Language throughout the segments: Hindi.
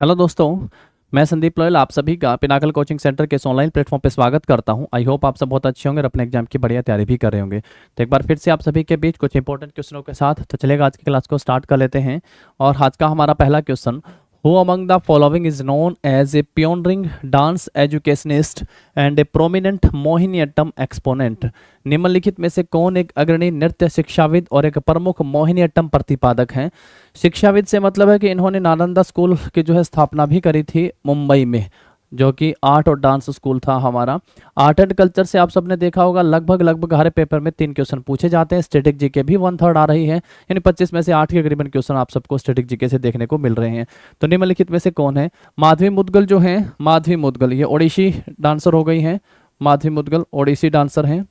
हेलो दोस्तों। मैं संदीप लोयल आप सभी का पिनाकल कोचिंग सेंटर के इस ऑनलाइन प्लेटफॉर्म पे स्वागत करता हूं। आई होप आप सब बहुत अच्छे होंगे और अपने एग्जाम की बढ़िया तैयारी भी कर रहे होंगे। तो एक बार फिर से आप सभी के बीच कुछ इंपॉर्टेंट क्वेश्चनों के साथ तो चलेगा आज की क्लास को स्टार्ट कर लेते हैं। और आज का हमारा पहला question, who among the following is known as a pioneering dance educationist and a prominent Mohiniyattam exponent. निम्नलिखित में से कौन एक अग्रणी नृत्य शिक्षाविद और एक प्रमुख मोहिनीअट्टम प्रतिपादक हैं। शिक्षाविद से मतलब है कि इन्होंने नालंदा स्कूल की जो है स्थापना भी करी थी मुंबई में, जो कि आर्ट और डांस स्कूल था हमारा। आर्ट एंड कल्चर से आप सबने देखा होगा लगभग लगभग हर पेपर में 3 क्वेश्चन पूछे जाते हैं। स्टैटिक जीके भी 1/3 आ रही है, यानी 25 में से 8 के करीबन क्वेश्चन आप सबको स्टैटिक जीके से देखने को मिल रहे हैं। तो निम्नलिखित में से कौन है? माधवी मुदगल जो है, माधवी मुदगल ये ओडिसी डांसर हो गई हैं। माधवी मुदगल ओडिसी डांसर हैं।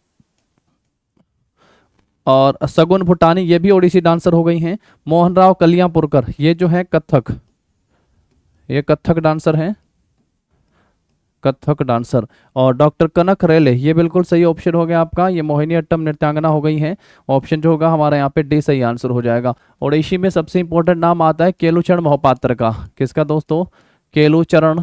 और सगुन भुटानी ये भी ओडिसी डांसर हो गई हैं। मोहनराव कलियापुरकर ये जो है कथक, ये कथक डांसर हैं, कथक डांसर। और डॉक्टर कनक रेले ये बिल्कुल सही ऑप्शन हो गया आपका, ये मोहिनीअट्टम नृत्यांगना हो गई हैं। ऑप्शन जो होगा हमारा यहाँ पे डी सही आंसर हो जाएगा। ओडिसी में सबसे इंपॉर्टेंट नाम आता है केलुचरण मोहपात्र का। किसका दोस्तों? केलुचरण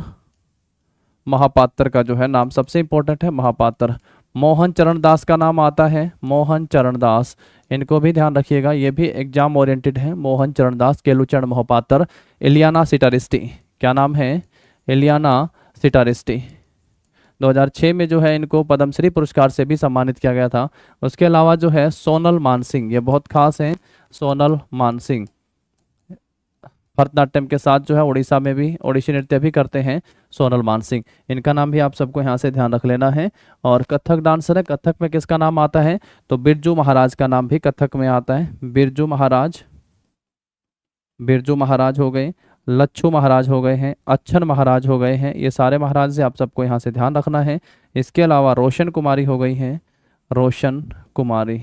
महापात्र का जो है नाम सबसे इंपॉर्टेंट है, महापात्र। मोहन चरण दास का नाम आता है, मोहन चरण दास। इनको भी ध्यान रखिएगा, ये भी एग्जाम ओरिएंटेड है। मोहन चरण दास, केलुचरण मोहपात्र। इलियाना सिटारिस्टी, क्या नाम है? इलियाना सिटारिस्टी। 2006 में जो है इनको पद्मश्री पुरस्कार से भी सम्मानित किया गया था। उसके अलावा जो है सोनल मानसिंह, ये बहुत खास हैं, सोनल मानसिंह। भरतनाट्यम के साथ जो है उड़ीसा में भी ओडिसी नृत्य भी करते हैं सोनल मानसिंह। इनका नाम भी आप सबको यहाँ से ध्यान रख लेना है। और कथक डांसर है, कथक में किसका नाम आता है? तो बिरजू महाराज का नाम भी कथक में आता है। बिरजू महाराज, बिरजू महाराज हो गए, लच्छू महाराज हो गए हैं, अच्छन महाराज हो गए हैं। ये सारे महाराज से आप सबको यहाँ से ध्यान रखना है। इसके अलावा रोशन कुमारी हो गई हैं, रोशन कुमारी।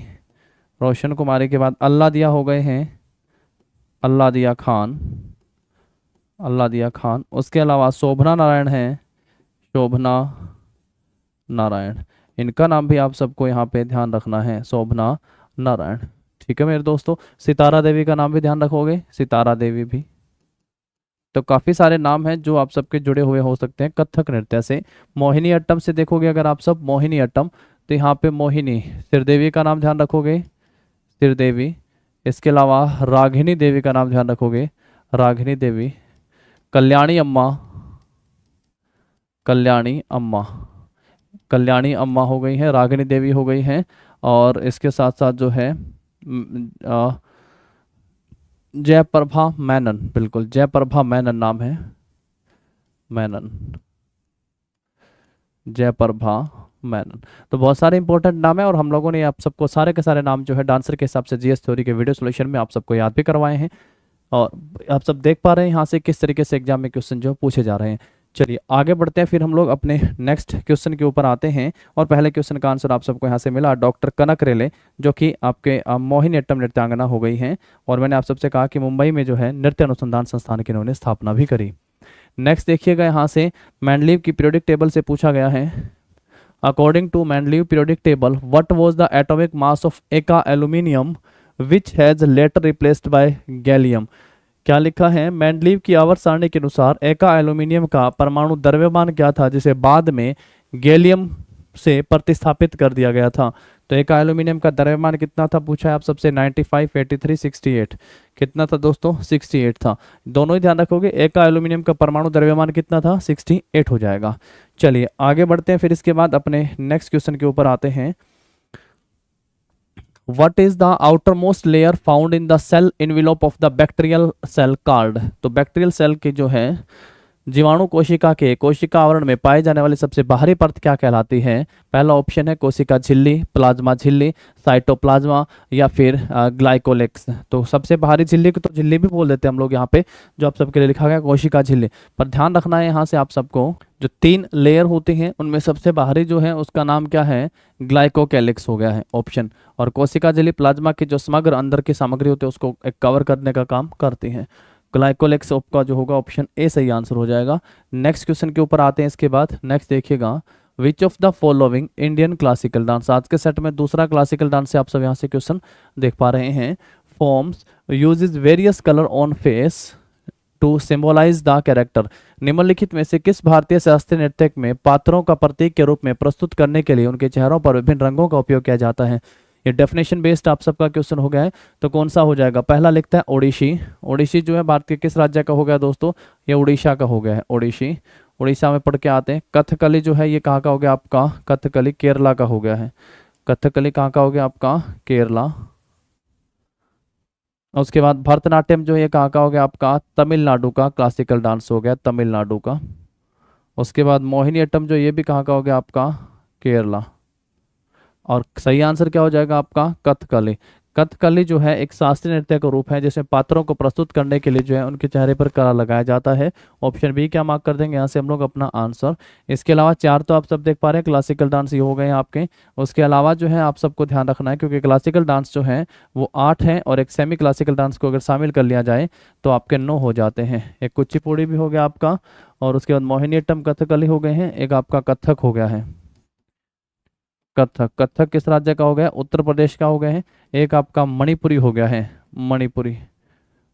रोशन कुमारी के बाद अल्लाह दिया हो गए हैं, अल्लाह दिया खान, अल्लाह दिया खान। उसके अलावा शोभना नारायण हैं, शोभना नारायण। इनका नाम भी आप सबको यहाँ पे ध्यान रखना है, शोभना नारायण। ठीक है मेरे दोस्तों। सितारा देवी का नाम भी ध्यान रखोगे, सितारा देवी भी। तो काफ़ी सारे नाम हैं जो आप सबके जुड़े हुए हो सकते हैं कथक नृत्य से। मोहिनी अट्टम से देखोगे अगर आप सब, मोहिनी अट्टम, तो यहाँ पे मोहिनी श्रीदेवी का नाम ध्यान रखोगे, श्रीदेवी। इसके अलावा रागिनी देवी का नाम ध्यान रखोगे, रागिनी देवी। कल्याणी अम्मा, कल्याणी अम्मा, कल्याणी अम्मा हो गई हैं, रागिनी देवी हो गई हैं। और इसके साथ साथ जो है जयप्रभा मेनन, बिल्कुल जयप्रभा मेनन नाम है, मेनन, जयप्रभा मेनन। तो बहुत सारे इंपॉर्टेंट नाम है और हम लोगों ने आप सबको सारे के सारे नाम जो है डांसर के हिसाब से जीएस थ्योरी के वीडियो सोल्यूशन में आप सबको याद भी करवाए हैं। और आप सब देख पा रहे हैं यहाँ से किस तरीके से एग्जाम में क्वेश्चन जो पूछे जा रहे हैं। चलिए आगे बढ़ते हैं, फिर हम लोग अपने नेक्स्ट क्वेश्चन के ऊपर आते हैं। और पहले क्वेश्चन का आंसर आप सबको यहाँ से मिला, डॉक्टर कनक रेले, जो कि आपके मोहिनीअट्टम नृत्यांगना हो गई हैं। और मैंने आप सबसे कहा कि मुंबई में जो है नृत्य अनुसंधान संस्थान की इन्होंने स्थापना भी करी। नेक्स्ट देखिएगा यहाँ से, मैंडलीव की पीरियोडिक टेबल से पूछा गया है। According to Mendeleev periodic table, what was the atomic mass of eka aluminium which has later replaced by gallium. क्या लिखा है? मेंडलीव की आवर्त सारणी के अनुसार एका एल्यूमिनियम का परमाणु द्रव्यमान क्या था जिसे बाद में गैलियम से प्रतिस्थापित कर दिया गया था। तो एका एल्यूमिनियम का द्रव्यमान कितना था पूछा है आप सबसे, 95, 83, 68। कितना था दोस्तों? 68 था। दोनों ही ध्यान रखोगे, एका एल्यूमिनियम का परमाणु द्रव्यमान कितना था? 68 हो जाएगा। चलिए आगे बढ़ते हैं, फिर इसके बाद अपने नेक्स्ट क्वेश्चन के ऊपर आते हैं। What is the outermost layer found in the cell envelope of the bacterial cell called? तो बैक्टीरियल सेल की जो है जीवाणु कोशिका के कोशिका आवरण में पाई जाने वाली सबसे बाहरी परत क्या कहलाती है? पहला ऑप्शन है कोशिका झिल्ली, प्लाज्मा झिल्ली, साइटोप्लाज्मा, या फिर ग्लाइकोलेक्स। तो सबसे बाहरी झिल्ली को तो झिल्ली भी बोल देते हैं हम लोग यहाँ पे, जो आप सबके लिए लिखा गया कोशिका झिल्ली। पर ध्यान रखना है यहाँ से आप सबको, जो 3 लेयर होती हैं उनमें सबसे बाहरी जो है उसका नाम क्या है? ग्लाइकोकेलिक्स हो गया है ऑप्शन। और कोशिका झिल्ली प्लाज्मा की जो समग्र अंदर की सामग्री होती है उसको एक कवर करने का काम करती हैं। ग्लाइकोलेक्स का जो होगा ऑप्शन ए सही आंसर हो जाएगा। नेक्स्ट क्वेश्चन के ऊपर आते हैं। इसके बाद नेक्स्ट देखिएगा, विच of the following Indian classical dance. आज के सेट में दूसरा क्लासिकल डांस से आप सब यहाँ से क्वेश्चन देख पा रहे हैं। Forms uses various colour on face, to symbolize the character. निम्नलिखित में से किस भारतीय शास्त्रीय नृत्य में पात्रों का प्रतीक के रूप में प्रस्तुत करने के लिए उनके चेहरों पर विभिन्न रंगों का उपयोग किया जाता है? ये डेफिनेशन बेस्ड आप सबका क्वेश्चन हो गया है, तो कौन सा हो जाएगा? पहला लिखता है ओडिसी। ओडिसी जो है भारत के किस राज्य का हो गया दोस्तों? ये उड़ीसा का हो गया है, ओडिसी। उड़ीसा में पढ़ के आते हैं। कथकली जो है ये कहाँ का हो गया आपका? कथकली केरला का हो गया है। कथकली कहाँ का हो गया आपका? केरला। उसके बाद भरतनाट्यम जो है ये कहाँ का हो गया आपका? तमिलनाडु का क्लासिकल डांस हो गया, तमिलनाडु का। उसके बाद मोहिनीअट्टम जो ये भी कहाँ का हो गया आपका? केरला। और सही आंसर क्या हो जाएगा आपका? कथकली। कथकली जो है एक शास्त्रीय नृत्य का रूप है जिसमें पात्रों को प्रस्तुत करने के लिए जो है उनके चेहरे पर कला लगाया जाता है। ऑप्शन बी क्या मार्क कर देंगे यहाँ से हम लोग अपना आंसर। इसके अलावा चार तो आप सब देख पा रहे हैं, क्लासिकल डांस ये हो गए हैं आपके। उसके अलावा जो है आप सबको ध्यान रखना है क्योंकि क्लासिकल डांस जो है वो 8 हैं और एक सेमी क्लासिकल डांस को अगर शामिल कर लिया जाए तो आपके 9 हो जाते हैं। एक कुचिपुड़ी भी हो गया आपका, और उसके बाद मोहिनीअट्टम, कथकली हो गए हैं, एक आपका कथक हो गया है। कथक, कथक किस राज्य का हो गया? उत्तर प्रदेश का हो गया है। एक आपका मणिपुरी हो गया है, मणिपुरी।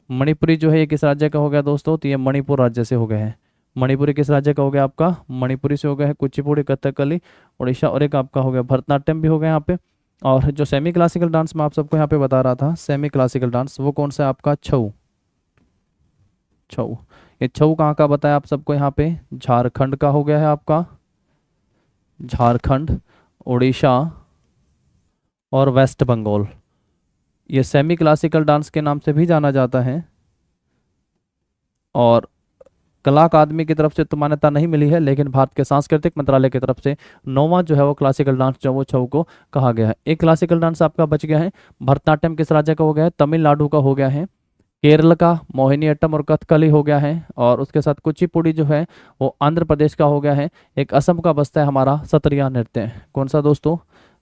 मणिपुरी जो है ये किस राज्य का हो गया दोस्तों? तो ये मणिपुर राज्य से हो गया है। मणिपुरी किस राज्य का हो गया आपका? मणिपुरी से हो गया है। कुचिपुड़ी, कथकली, उड़ीसा, और एक आपका हो गया भरतनाट्यम भी हो गया यहाँ पे। और जो सेमी क्लासिकल डांस मैं आप सबको यहाँ पे बता रहा था, सेमी क्लासिकल डांस, वो कौन सा है आपका? छऊ। छऊ, ये छऊ कहाँ का बताया आप सबको यहाँ पे? झारखंड का हो गया है आपका। झारखंड, उड़ीसा और वेस्ट बंगाल। ये सेमी क्लासिकल डांस के नाम से भी जाना जाता है और कला अकादमी की तरफ से तो मान्यता नहीं मिली है, लेकिन भारत के सांस्कृतिक मंत्रालय की तरफ से 9वां जो है वो क्लासिकल डांस जो वो छऊ को कहा गया है। एक क्लासिकल डांस आपका बच गया है। भरतनाट्यम किस राज्य का हो गया है? तमिलनाडु का हो गया है। केरल का मोहिनीअट्टम और कथकली हो गया है, और उसके साथ कुचिपुड़ी जो है वो आंध्र प्रदेश का हो गया है। एक असम का बचता है हमारा सत्रिया नृत्य। कौन सा दोस्तों?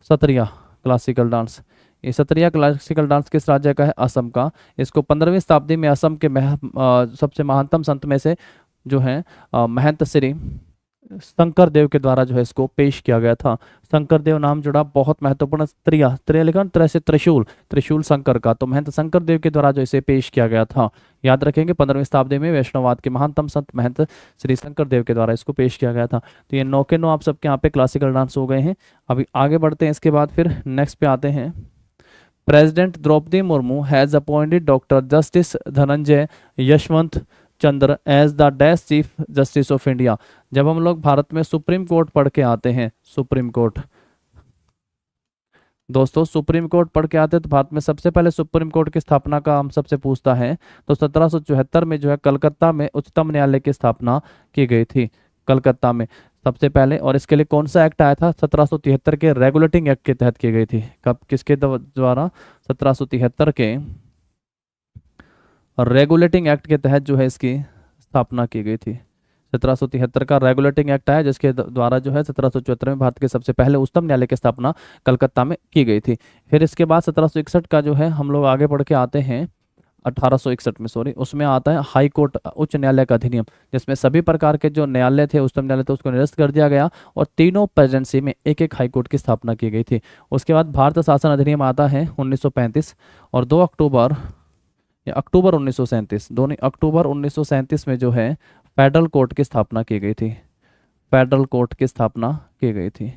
Sattriya classical dance. ये सत्रिया क्लासिकल डांस किस राज्य का है? असम का। इसको 15वीं शताब्दी में असम के सबसे महानतम संत में से जो है महंत श्री शंकर देव के द्वारा जो है इसको पेश किया गया था। शंकर देव नाम जुड़ा बहुत महत्वपूर्ण। त्रिया, त्रिया लिखा तरह से त्रिशूल, त्रिशूल शंकर का, तो महंत शंकर देव के द्वारा जो इसे पेश किया गया था। याद रखेंगे 15वीं शताब्दी में वैष्णववाद के महानतम संत महंत श्री शंकर देव के द्वारा इसको पेश किया गया था। तो ये 9 के 9 आप सबके यहाँ पे क्लासिकल डांस हो गए हैं। अभी आगे बढ़ते हैं, इसके बाद फिर नेक्स्ट पे आते हैं। President Droupadi Murmu has appointed doctor justice Dhananjaya Yashwant Chandra as the dash chief justice of India. जब हम लोग भारत में सुप्रीम कोर्ट पढ़ के आते हैं, सुप्रीम कोर्ट दोस्तों, सुप्रीम कोर्ट पढ़ के आते हैं तो भारत में सबसे पहले सुप्रीम कोर्ट की स्थापना का हम सबसे पूछता है। तो 1774 में जो है कलकत्ता में उच्चतम न्यायालय की स्थापना की गई थी, कलकत्ता में सबसे पहले। और इसके लिए कौन सा एक्ट आया था? 1773 के रेगुलेटिंग एक्ट के तहत की गई थी। कब, किसके द्वारा? 1773 के रेगुलेटिंग एक्ट के तहत जो है इसकी स्थापना की गई थी। 1773 का रेगुलेटिंग एक्ट आया जिसके द्वारा जो है 1774 में भारत के सबसे पहले उच्चतम न्यायालय की स्थापना कलकत्ता में की गई थी। फिर इसके बाद 1761 का जो है हम लोग आगे बढ़ के आते हैं 1861 में, सॉरी, उसमें आता है हाई कोर्ट उच्च न्यायालय का अधिनियम, जिसमें सभी प्रकार के जो न्यायालय थे, उच्चतम न्यायालय थे, उसको निरस्त कर दिया गया और तीनों प्रेसिडेंसी में एक एक हाई कोर्ट की स्थापना की गई थी। उसके बाद भारत शासन अधिनियम आता है 1935 और 2 अक्टूबर या अक्टूबर 1937, दोनों अक्टूबर 1937 में जो है फेडरल कोर्ट की स्थापना की गई थी। फेडरल कोर्ट की स्थापना की गई थी।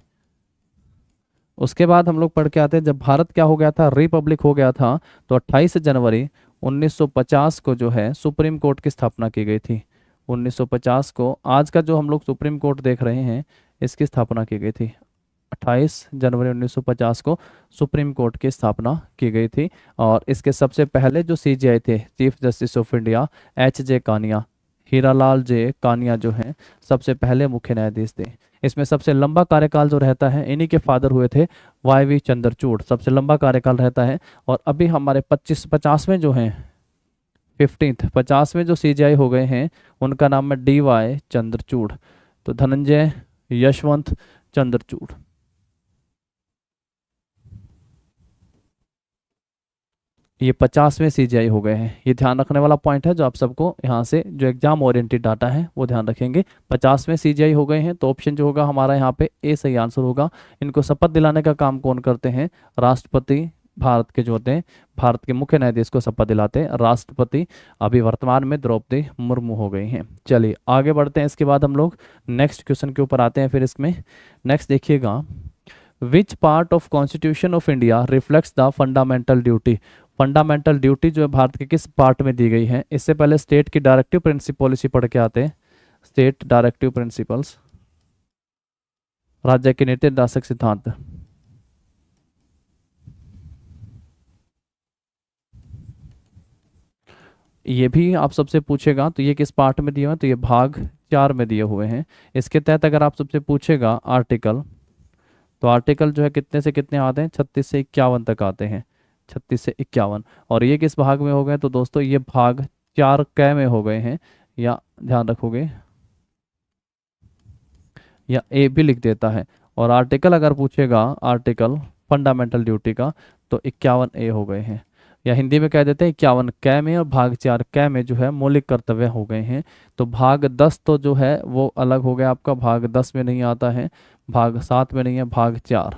उसके बाद हम लोग पढ़ के आते हैं, जब भारत क्या हो गया था? रिपब्लिक हो गया था, तो 28 जनवरी 1950 को जो है सुप्रीम कोर्ट की स्थापना की गई थी। 1950 को आज का जो हम लोग सुप्रीम कोर्ट देख रहे हैं इसकी स्थापना की गई थी। 28 जनवरी 1950 को सुप्रीम कोर्ट की स्थापना की गई थी। और इसके सबसे पहले जो सीजेआई थे, chief justice of India, H J. Kania, Hiralal J Kania जो हैं सबसे पहले मुख्य न्यायाधीश थे। इसमें सबसे लंबा कार्यकाल जो रहता है, इन्हीं के फादर हुए थे वाई.वी. चंद्रचूड़, सबसे लंबा कार्यकाल रहता है। और अभी हमारे 50वें जो हैं 50वें जो सीजेआई हो गए हैं उनका नाम है डी.वाई. चंद्रचूड़, तो धनंजय यशवंत चंद्रचूड़। ये 50वें सीजीआई हो गए हैं। ये ध्यान रखने वाला पॉइंट है जो आप सबको यहाँ से जो एग्जाम ओरिएंटेड डाटा है वो ध्यान रखेंगे। 50वें सीजीआई हो गए हैं, तो ऑप्शन जो होगा हमारा यहाँ पे ए सही आंसर होगा। इनको शपथ दिलाने का काम कौन करते हैं? राष्ट्रपति भारत के जो होते हैं, भारत के मुख्य न्यायाधीश को शपथ दिलाते हैं राष्ट्रपति। अभी वर्तमान में द्रौपदी मुर्मू हो गई हैं। चलिए आगे बढ़ते हैं, इसके बाद हम लोग नेक्स्ट क्वेश्चन के ऊपर आते हैं। फिर इसमें नेक्स्ट देखिएगा, which part of constitution of India reflects the fundamental duty. Fundamental duty जो है भारत के किस पार्ट में दी गई है? इससे पहले स्टेट की डायरेक्टिव प्रिंसिपल पॉलिसी पढ़ के आते हैं। स्टेट डायरेक्टिव प्रिंसिपल्स, राज्य के नीति निर्देशक सिद्धांत। ये भी आप सबसे पूछेगा, तो ये किस पार्ट में दिए हुए हैं? तो ये भाग 4 में दिए हुए हैं। इसके तहत अगर आप सबसे पूछेगा आर्टिकल, तो आर्टिकल जो है कितने से कितने आते हैं? 36 से 51 तक आते हैं, 36 से 51। और ये किस भाग में हो गए? तो दोस्तों ये भाग 4 क में हो गए हैं, या ध्यान रखोगे, या ए भी लिख देता है। और आर्टिकल अगर पूछेगा, आर्टिकल फंडामेंटल ड्यूटी का, तो 51 ए हो गए हैं, या हिंदी में कह देते हैं 51 क में, और भाग 4 क में जो है मौलिक कर्तव्य हो गए हैं। तो भाग 10 तो जो है वो अलग हो गया आपका, भाग 10 में नहीं आता है, भाग 7 में नहीं है, भाग 4।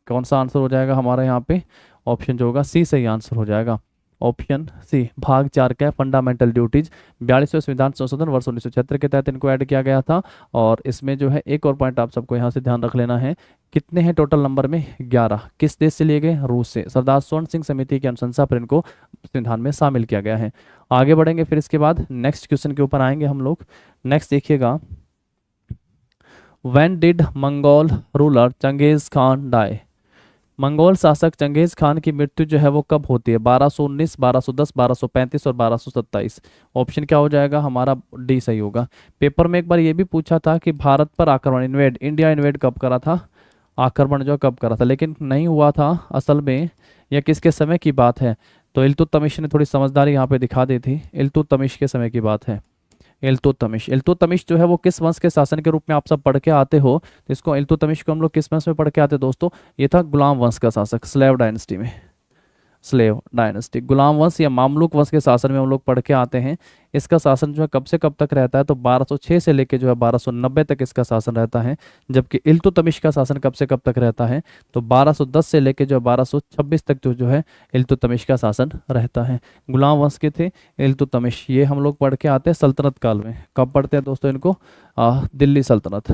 कौन सा आंसर हो जाएगा हमारा यहाँ पे? ऑप्शन जो होगा सी सही आंसर हो जाएगा, ऑप्शन सी, भाग 4 का फंडामेंटल ड्यूटीज। 42वें संविधान संशोधन वर्ष 1976 के तहत इनको ऐड किया गया था। और इसमें जो है एक और पॉइंट आप सबको यहाँ से ध्यान रख लेना है, कितने हैं टोटल नंबर में? 11। किस देश से लिए गए? रूस से। सरदार स्वर्ण सिंह समिति की अनुशंसा पर इनको संविधान में शामिल किया गया है। आगे बढ़ेंगे, फिर इसके बाद नेक्स्ट क्वेश्चन के ऊपर आएंगे हम लोग। नेक्स्ट देखिएगा, when did Mongol ruler Genghis Khan die. Mongol शासक चंगेज खान की मृत्यु जो है वो कब होती है? 1219, 1210, 1235 और 1227। ऑप्शन क्या हो जाएगा हमारा? डी सही होगा। पेपर में एक बार ये भी पूछा था कि भारत पर आक्रमण, इन्वेड, इंडिया इन्वेड कब करा था, आक्रमण जो कब करा था, लेकिन नहीं हुआ था असल में। यह किसके समय की बात है? तो इल्तुतमिश ने थोड़ी समझदारी यहाँ पे दिखा दी थी। इल्तुतमिश के समय की बात है। इल्तुतमिश, इल्तुतमिश जो है वो किस वंश के शासन के रूप में आप सब पढ़ के आते हो? तो इसको इल्तुतमिश को हम लोग किस वंश में पढ़ के आते हैं दोस्तों? ये था गुलाम वंश का शासक, स्लेव डायनेस्टी में, स्लेव डायनेस्टी, गुलाम वंश या मामलुक वंश के शासन में हम लोग पढ़ के आते हैं। इसका शासन जो है कब से कब तक रहता है? तो 1206 से लेके जो है 1290 तक इसका शासन रहता है। जबकि इल्तुतमिश का शासन कब से कब तक रहता है? तो 1210 से लेके जो है 1226 तक जो है इल्तुतमिश का शासन रहता है। गुलाम वंश के थे इल्तुतमिश, ये हम लोग पढ़ के आते हैं सल्तनत काल में। कब पढ़ते हैं दोस्तों इनको? दिल्ली सल्तनत,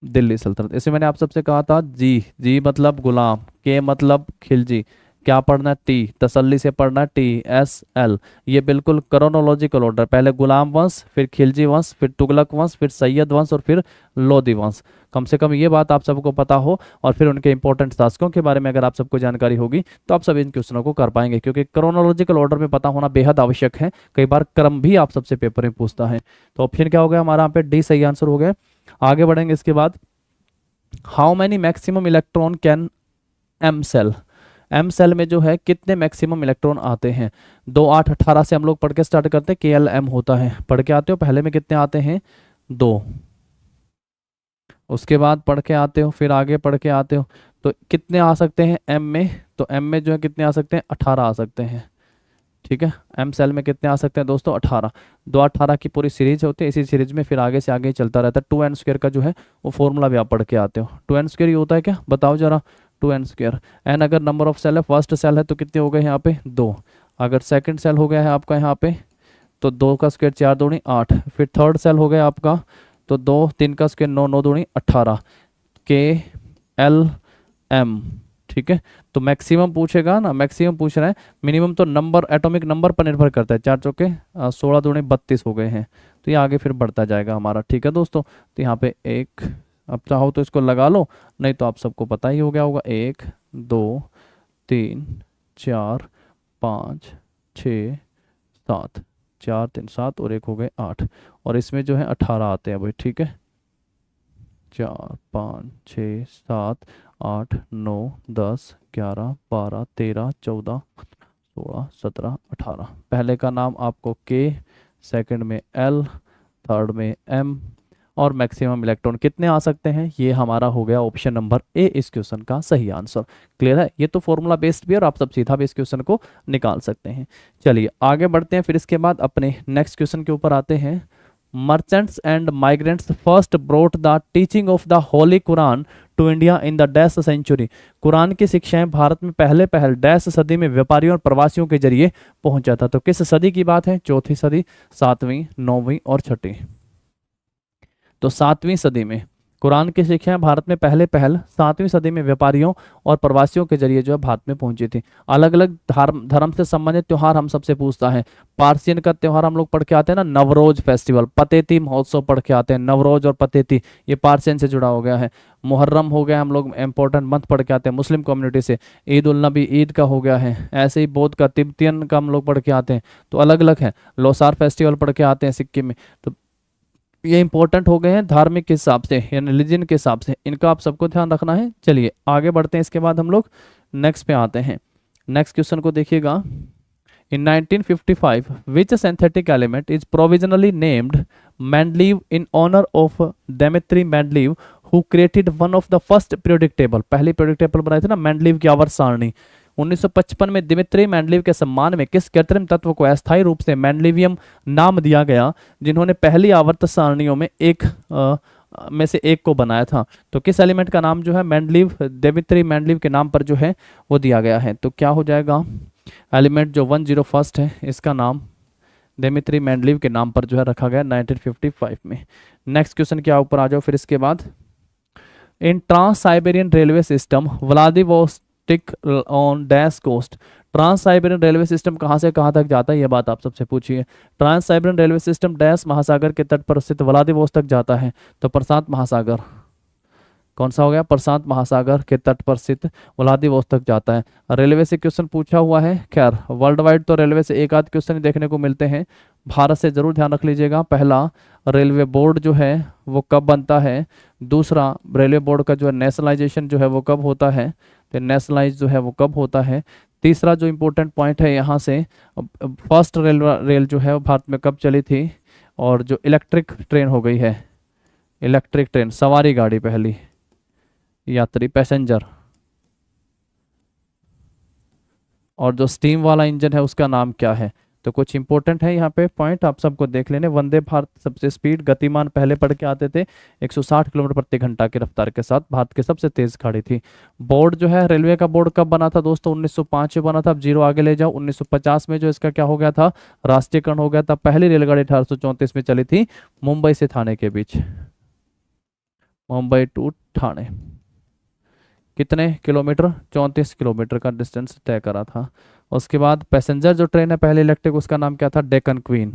दिल्ली सल्तनत। इसे मैंने आप सबसे कहा था, जी, जी मतलब गुलाम, के मतलब खिलजी, क्या पढ़ना? टी, तसल्ली से पढ़ना, TSL। ये बिल्कुल क्रोनोलॉजिकल ऑर्डर, पहले गुलाम वंश, फिर खिलजी वंश, फिर तुगलक वंश, फिर सैयद वंश और फिर लोधी वंश। कम से कम ये बात आप सबको पता हो, और फिर उनके इंपॉर्टेंट शासकों के बारे में अगर आप सबको जानकारी होगी तो आप सब इन क्वेश्चनों को कर पाएंगे, क्योंकि क्रोनोलॉजिकल ऑर्डर में पता होना बेहद आवश्यक है। कई बार क्रम भी आप सबसे पेपर में पूछता है। तो ऑप्शन क्या हो गया हमारा? यहाँ पे डी सही आंसर हो गया। आगे बढ़ेंगे इसके बाद, how many maximum electron can M shell. M shell में जो है कितने मैक्सिमम इलेक्ट्रॉन आते हैं? 2, 8, 18 से हम लोग पढ़ के स्टार्ट करते हैं। KLM होता है, पढ़ के आते हो पहले में कितने आते हैं? 2। उसके बाद पढ़ के आते हो, फिर आगे पढ़ के आते हो, तो कितने आ सकते हैं एम में? तो एम में जो है कितने आ सकते हैं? 18 आ सकते हैं। ठीक है, एम सेल में कितने आ सकते हैं दोस्तों? 18। 2, 18 की पूरी सीरीज होती है। इसी सीरीज में फिर आगे से आगे चलता रहता है। 2n² का जो है वो फॉर्मूला भी आप पढ़ के आते हो। 2n² ये होता है क्या? बताओ जरा। 2n², एन अगर नंबर ऑफ सेल है, फर्स्ट सेल है तो कितने हो गए यहाँ पे? 2। अगर सेकंड सेल हो गया है आपका यहाँ पे, तो 2 का स्क्वायर 4 दूनी 8। फिर थर्ड सेल हो गया आपका, तो 2, 3 का स्क्वायर 9, 9 दूनी 18। KLM, ठीक है। तो मैक्सिमम पूछेगा ना, मैक्सिमम पूछ रहा है, मिनिमम तो नंबर, एटॉमिक नंबर पर निर्भर करता है। 4 चौके 16 दूनी 32 हो गए हैं, तो ये आगे फिर बढ़ता जाएगा हमारा। ठीक है दोस्तों, तो यहाँ पे एक, अब चाहो तो इसको लगा लो, नहीं तो आप सबको पता ही हो गया होगा। 1, 2, 3, 4, 5, 6, 7, 4, 3, 7 और एक हो गए 8, और इसमें जो है 18 आते हैं भाई। ठीक है, 4, 5, 6, 7, 8, 9, 10, 11, 12, 13, 14, 16, 17, 18। पहले का नाम आपको K, सेकंड में L, थर्ड में M, और मैक्सिमम इलेक्ट्रॉन कितने आ सकते हैं? ये हमारा हो गया ऑप्शन नंबर ए इस क्वेश्चन का सही आंसर। क्लियर है? ये तो फॉर्मूला बेस्ड भी है और आप सब सीधा भी इस क्वेश्चन को निकाल सकते हैं। चलिए आगे बढ़ते हैं, फिर इसके बाद अपने नेक्स्ट क्वेश्चन के ऊपर आते हैं। Merchants and migrants first brought the teaching of the holy Quran to India in the dash century. कुरान की शिक्षाएं भारत में पहले पहल डैश सदी में व्यापारियों और प्रवासियों के जरिए पहुंचा था। तो किस सदी की बात है? चौथी सदी, सातवीं, नौवीं और छठी। तो सातवीं सदी में कुरान की शिक्षाएं भारत में पहले पहल सातवीं सदी में व्यापारियों और प्रवासियों के जरिए जो है भारत में पहुंची थी। अलग अलग धर्म से संबंधित त्यौहार हम सबसे पूछता है। पार्सियन का त्यौहार हम लोग पढ़ के आते हैं ना, नवरोज फेस्टिवल, पतेती महोत्सव पढ़ के आते हैं। नवरोज और पतेती ये पार्सियन से जुड़ा हो गया है। मुहर्रम हो गया, हम लोग इंपॉर्टेंट मंथ पढ़ के आते हैं मुस्लिम कम्युनिटी से। ईद उल नबी ईद का हो गया है। ऐसे ही बौद्ध का, तिब्बतियन का हम लोग पढ़ के आते हैं। तो अलग अलग है। लोसार फेस्टिवल पढ़ के आते हैं सिक्किम में। तो ये इंपॉर्टेंट हो गए हैं धार्मिक के हिसाब से यानी रिलीजन के हिसाब से, इनका आप सबको ध्यान रखना है। चलिए आगे बढ़ते हैं। इसके बाद हम लोग नेक्स्ट पे आते हैं। नेक्स्ट क्वेश्चन को देखिएगा। In 1955 which synthetic element is provisionally named Mendeleev in honour of Demetri Mendeleev who created one of the first periodic table. पहली पीरियोडिक टेबल बनाए थे ना मेंडलीव की आवर्त सारणी। 1955 में दिमित्री मेंडलीव के सम्मान में किस कृत्रिम तत्व को अस्थायी रूप से मेंडलीवियम नाम दिया गया, जिन्होंने पहली आवर्त सारणियों में से एक को बनाया था? तो किस एलिमेंट का नाम जो है मेंडलीव, दिमित्री मेंडलीव के नाम पर जो है वो दिया गया है? तो क्या हो जाएगा? एलिमेंट जो 101 है इसका नाम दिमित्री मेंडलीव के नाम पर जो है रखा गया 1955 में। नेक्स्ट क्वेश्चन क्या ऊपर आ जाओ फिर इसके बाद। In trans Siberian railway system Vladivostok on dash coast. Trans Siberian railway system कहाँ से कहाँ तक जाता है, ये बात आप सबसे पूछिए। Trans Siberian railway system dash महासागर के तट पर स्थित व्लादिवोस्तोक जाता है। तो प्रशांत महासागर, कौन सा हो गया? प्रशांत महासागर के तट पर स्थित व्लादिवोस्तोक जाता है। रेलवे से क्वेश्चन पूछा हुआ है। खैर वर्ल्ड वाइड तो रेलवे से एक आध क्वेश्चन देखने को मिलते हैं। भारत से जरूर ध्यान रख लीजिएगा। पहला, रेलवे बोर्ड जो है वो कब बनता है? दूसरा, रेलवे बोर्ड का जो है नेशनलाइजेशन जो है वो कब होता है? तो नेशनलाइज जो है वो कब होता है? तीसरा जो इम्पोर्टेंट पॉइंट है यहाँ से, फर्स्ट रेल जो है वो भारत में कब चली थी? और जो इलेक्ट्रिक ट्रेन हो गई है, इलेक्ट्रिक ट्रेन सवारी गाड़ी पहली, यात्री पैसेंजर, और जो स्टीम वाला इंजन है उसका नाम क्या है? तो कुछ इंपॉर्टेंट है यहाँ पे पॉइंट आप सबको देख लेने। वंदे भारत सबसे स्पीड गतिमान पहले पढ़ के आते थे, 160 किलोमीटर प्रति घंटा की रफ्तार के साथ भारत की सबसे तेज गाड़ी थी। बोर्ड जो है रेलवे का बोर्ड कब बना था दोस्तों? 1905 में बना था। अब जीरो आगे ले जाओ। 1950 में जो इसका क्या हो गया था? राष्ट्रीयकरण हो गया था। पहली रेलगाड़ी 1834 में चली थी मुंबई से ठाणे के बीच, मुंबई टू ठाणे। कितने किलोमीटर? 34 किलोमीटर का डिस्टेंस तय करा था। उसके बाद पैसेंजर जो ट्रेन है पहले इलेक्ट्रिक, उसका नाम क्या था? डेक्कन क्वीन।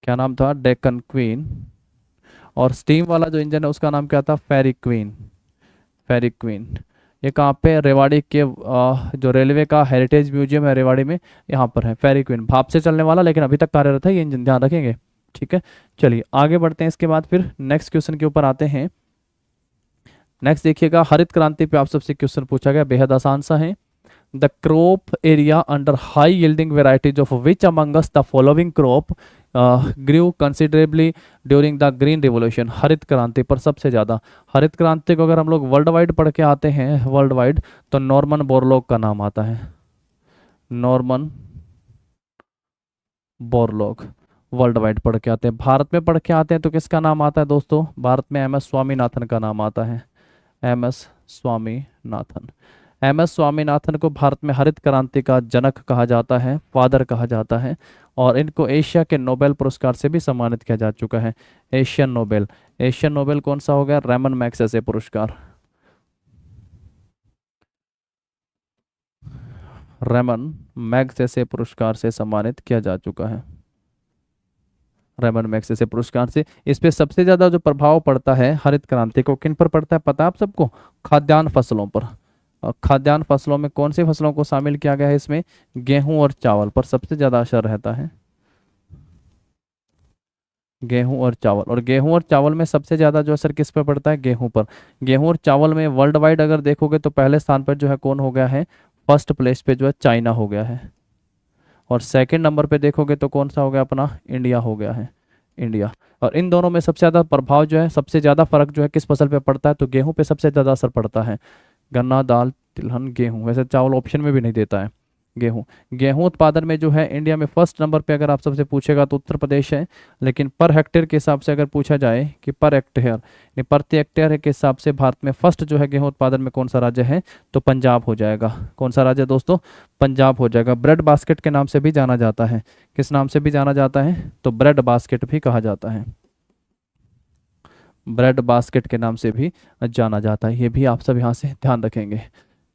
क्या नाम था? डेक्कन क्वीन। और स्टीम वाला जो इंजन है उसका नाम क्या था? फेरी क्वीन। फेरी क्वीन। ये कहाँ पे? रेवाड़ी के जो रेलवे का हेरिटेज म्यूजियम है रेवाड़ी में, यहाँ पर है फेरी क्वीन। भाप से चलने वाला लेकिन अभी तक कार्यरत है ये इंजन, ध्यान रखेंगे। ठीक है, चलिए आगे बढ़ते हैं। इसके बाद फिर नेक्स्ट क्वेश्चन के ऊपर आते हैं। नेक्स्ट देखिएगा, हरित क्रांति पे आप सबसे क्वेश्चन पूछा गया, बेहद आसान सा है। The crop area under high yielding varieties of which amongst the following crop grew considerably during the green revolution. हरित क्रांति पर सबसे ज़्यादा, हरित क्रांति को अगर हम लोग वर्ल्ड वाइड पढ़ के आते हैं वर्ल्ड वाइड, तो नॉर्मन बोरलॉग का नाम आता है। नॉर्मन बोरलॉग वर्ल्ड वाइड पढ़ के आते हैं। भारत में पढ़ के आते हैं तो किसका नाम आता है दोस्तों? भारत में एम एस स्वामीनाथन का नाम आता है। M S Swaminathan. M S Swaminathan को भारत में हरित क्रांति का जनक कहा जाता है, फादर कहा जाता है। और इनको एशिया के नोबेल पुरस्कार से भी सम्मानित किया जा चुका है। एशियन नोबेल, एशियन नोबेल कौन सा हो गया? रेमन मैग्सेसे पुरस्कार। रेमन मैग्सेसे पुरस्कार से सम्मानित किया जा चुका है। रेमन मैग्सेसे पुरस्कार से। इस पे सबसे ज्यादा जो प्रभाव पड़ता है हरित क्रांति को किन पर पड़ता है पता है आप सबको? खाद्यान्न फसलों पर। और खाद्यान्न फसलों में कौन सी फसलों को शामिल किया गया है इसमें? गेहूं और चावल पर सबसे ज्यादा असर रहता है। गेहूं और चावल। और गेहूं और चावल में सबसे ज्यादा जो असर किस पर पड़ता है? गेहूं पर। गेहूं और चावल में वर्ल्ड वाइड अगर देखोगे तो पहले स्थान पर जो है कौन हो गया है? फर्स्ट प्लेस पे जो है चाइना हो गया है। और सेकंड नंबर पे देखोगे तो कौन सा हो गया? अपना इंडिया हो गया है, इंडिया। और इन दोनों में सबसे ज़्यादा प्रभाव जो है, सबसे ज़्यादा फर्क जो है किस फसल पे पड़ता है? तो गेहूं पे सबसे ज़्यादा असर पड़ता है। गन्ना, दाल, तिलहन, गेहूं। वैसे चावल ऑप्शन में भी नहीं देता है। गेहूं। गेहूं उत्पादन में जो है इंडिया में फर्स्ट नंबर पे अगर आप सबसे पूछेगा तो उत्तर प्रदेश है, लेकिन पर हेक्टेयर के हिसाब से अगर पूछा जाए कि पर हेक्टेयर यानी प्रति हेक्टेयर के हिसाब से भारत में फर्स्ट जो है गेहूं उत्पादन में कौन सा राज्य है, तो पंजाब हो जाएगा। कौन सा राज्य दोस्तों, पंजाब हो जाएगा। ब्रेड बास्केट के नाम से भी जाना जाता है। किस नाम से भी जाना जाता है, तो ब्रेड बास्केट भी कहा जाता है। ब्रेड बास्केट के नाम से भी जाना जाता है। ये भी आप सब यहाँ से ध्यान रखेंगे।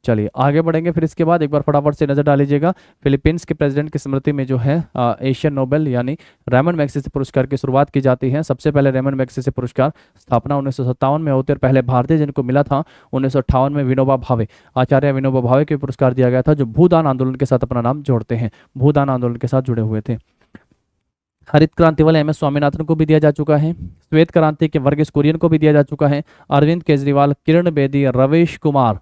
चलिए आगे बढ़ेंगे। फिर इसके बाद एक बार फटाफट से नजर डाल लीजिएगा, फिलीपींस के प्रेसिडेंट की स्मृति में जो है एशियन नोबेल यानी रेमन मैग्सेसे पुरस्कार की शुरुआत की जाती है। सबसे पहले रेमन मैग्सेसे पुरस्कार स्थापना 1957 में होती है और पहले भारतीय जिनको मिला था 1958 में विनोबा भावे, आचार्य विनोबा भावे को पुरस्कार दिया गया था, जो भूदान आंदोलन के साथ अपना नाम जोड़ते हैं, भूदान आंदोलन के साथ जुड़े हुए थे। हरित क्रांति वाले एम एस स्वामीनाथन को भी दिया जा चुका है। श्वेत क्रांति के वर्गीस कुरियन को भी दिया जा चुका है। अरविंद केजरीवाल, किरण बेदी, रवीश कुमार,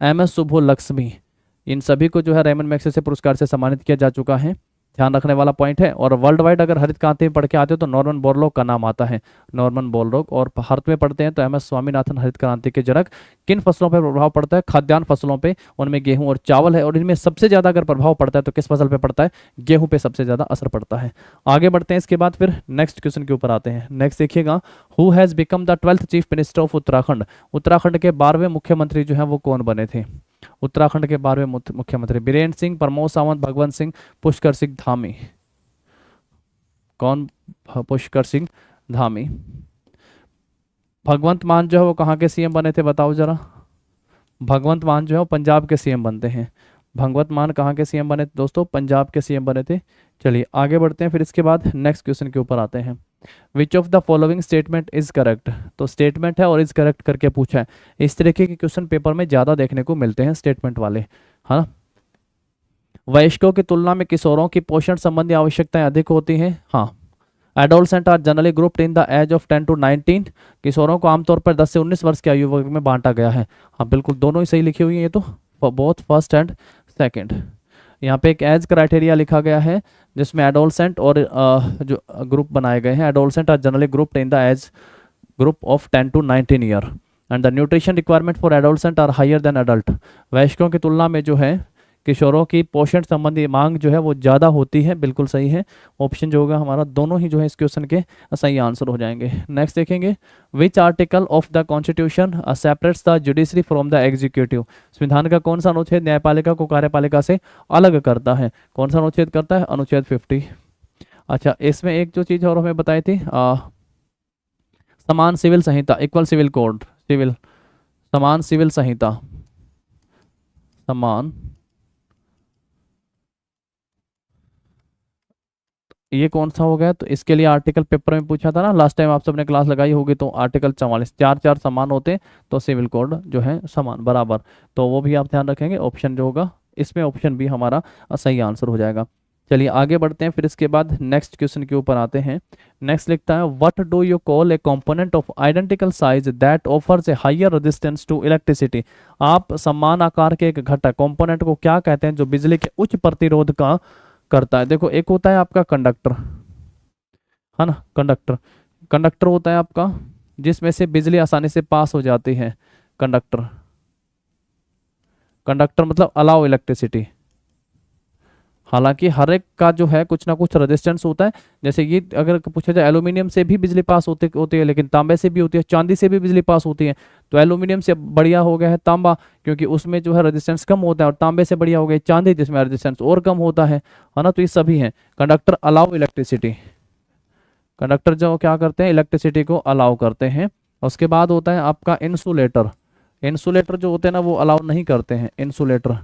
एम एस सुब्बू लक्ष्मी, इन सभी को जो है रेमन मैग्सेसे पुरस्कार से सम्मानित किया जा चुका है। ध्यान रखने वाला पॉइंट है। और वर्ल्ड वाइड अगर हरित क्रांति में पढ़ के आते हो तो नॉर्मन बोरलॉग का नाम आता है, नॉर्मन बोरलॉग। और भारत में पढ़ते हैं तो एम एस स्वामीनाथन हरित क्रांति के जनक। किन फसलों पर प्रभाव पड़ता है, खाद्यान्न फसलों पे, उनमें गेहूं और चावल है। और इनमें सबसे ज्यादा अगर प्रभाव पड़ता है तो किस फसल पे पड़ता है, गेहूं पे सबसे ज्यादा असर पड़ता है। आगे बढ़ते हैं। इसके बाद फिर नेक्स्ट क्वेश्चन के ऊपर आते हैं। नेक्स्ट देखिएगा, who has become the 12th chief minister of Uttarakhand. Uttarakhand के 12वें मुख्यमंत्री जो है वो कौन बने थे। उत्तराखंड के 12वें मुख्यमंत्री बीरेन्द्र सिंह, प्रमोद सावंत, भगवंत सिंह, पुष्कर सिंह धामी। कौन, पुष्कर सिंह धामी। भगवंत मान जो है वो कहाँ के सीएम बने थे, बताओ जरा। भगवंत मान जो है वो पंजाब के सीएम बनते हैं। भगवंत मान कहाँ के सीएम बने थे दोस्तों, पंजाब के सीएम बने थे। चलिए आगे बढ़ते हैं। फिर इसके बाद नेक्स्ट क्वेश्चन के ऊपर आते हैं। विच of the following statement is correct. तो स्टेटमेंट है और इज करेक्ट करके पूछा है। इस तरीके के क्वेश्चन पेपर में ज्यादा देखने को मिलते हैं, स्टेटमेंट वाले, है ना। वयस्कों की तुलना में किशोरों की पोषण संबंधी आवश्यकताएं अधिक होती हैं। हाँ। Adolescent are generally grouped in the age of 10 to 19। किशोरों को आमतौर पर 10 से 19 वर्ष की आयु वर्ग में बांटा गया है। हाँ बिल्कुल, दोनों ही सही लिखी हुई है ये तो, बोथ फर्स्ट एंड सेकंड। यहाँ पे एक एज क्राइटेरिया लिखा गया है जिसमें एडोलसेंट और जो ग्रुप बनाए गए हैं, adolescent are generally grouped in the age group of 10 to 19 year and the nutrition requirement for adolescent are higher than adult. वयस्कों की तुलना में जो है किशोरों की पोषण संबंधी मांग जो है वो ज़्यादा होती है। बिल्कुल सही है, ऑप्शन जो होगा हमारा, दोनों ही जो है इस क्वेश्चन के सही आंसर हो जाएंगे। नेक्स्ट देखेंगे, which article of the constitution separates the judiciary from the executive. संविधान का कौन सा अनुच्छेद न्यायपालिका को कार्यपालिका से अलग करता है। कौन सा अनुच्छेद करता है, अनुच्छेद 50। अच्छा, इसमें एक जो चीज़ और हमें बताई थी, समान सिविल संहिता, इक्वल सिविल कोड, सिविल, समान सिविल संहिता, समान, ये कौन सा हो गया। तो इसके लिए आर्टिकल पेपर में पूछा था ना लास्ट टाइम, आप सबने क्लास लगाई होगी, तो आर्टिकल 44, चार चार समान होते तो सिविल कोड जो है समान बराबर, तो वो भी आप ध्यान रखेंगे। ऑप्शन जो होगा इसमें, ऑप्शन भी हमारा सही आंसर हो जाएगा। चलिए आगे बढ़ते हैं। फिर इसके बाद नेक्स्ट क्वेश्चन के ऊपर आते हैं। नेक्स्ट लिखता है, what do you call a component of identical size that offers a higher resistance to electricity. आप समान आकार के एक घटक कंपोनेंट को क्या कहते हैं जो बिजली के उच्च प्रतिरोध का करता है। देखो, एक होता है आपका कंडक्टर, है ना, कंडक्टर, कंडक्टर होता है आपका जिसमें से बिजली आसानी से पास हो जाती है, कंडक्टर, कंडक्टर मतलब अलाउ इलेक्ट्रिसिटी। हालांकि हर एक का जो है कुछ ना कुछ रेजिस्टेंस होता है। जैसे ये अगर पूछा जाए, एल्यूमिनियम से भी बिजली पास होती है, लेकिन तांबे से भी होती है, चांदी से भी बिजली पास होती है। तो एल्यूमिनियम से बढ़िया हो गया है तांबा, क्योंकि उसमें जो है रेजिस्टेंस कम होता है, और तांबे से बढ़िया हो गया चांदी जिसमें रेजिस्टेंस और कम होता है ना। तो ये सभी हैं, कंडक्टर अलाउ इलेक्ट्रिसिटी, कंडक्टर जो क्या करते हैं, इलेक्ट्रिसिटी को अलाउ करते हैं। उसके बाद होता है आपका इंसुलेटर, इंसुलेटर जो होते हैं ना वो अलाउ नहीं करते हैं, insulator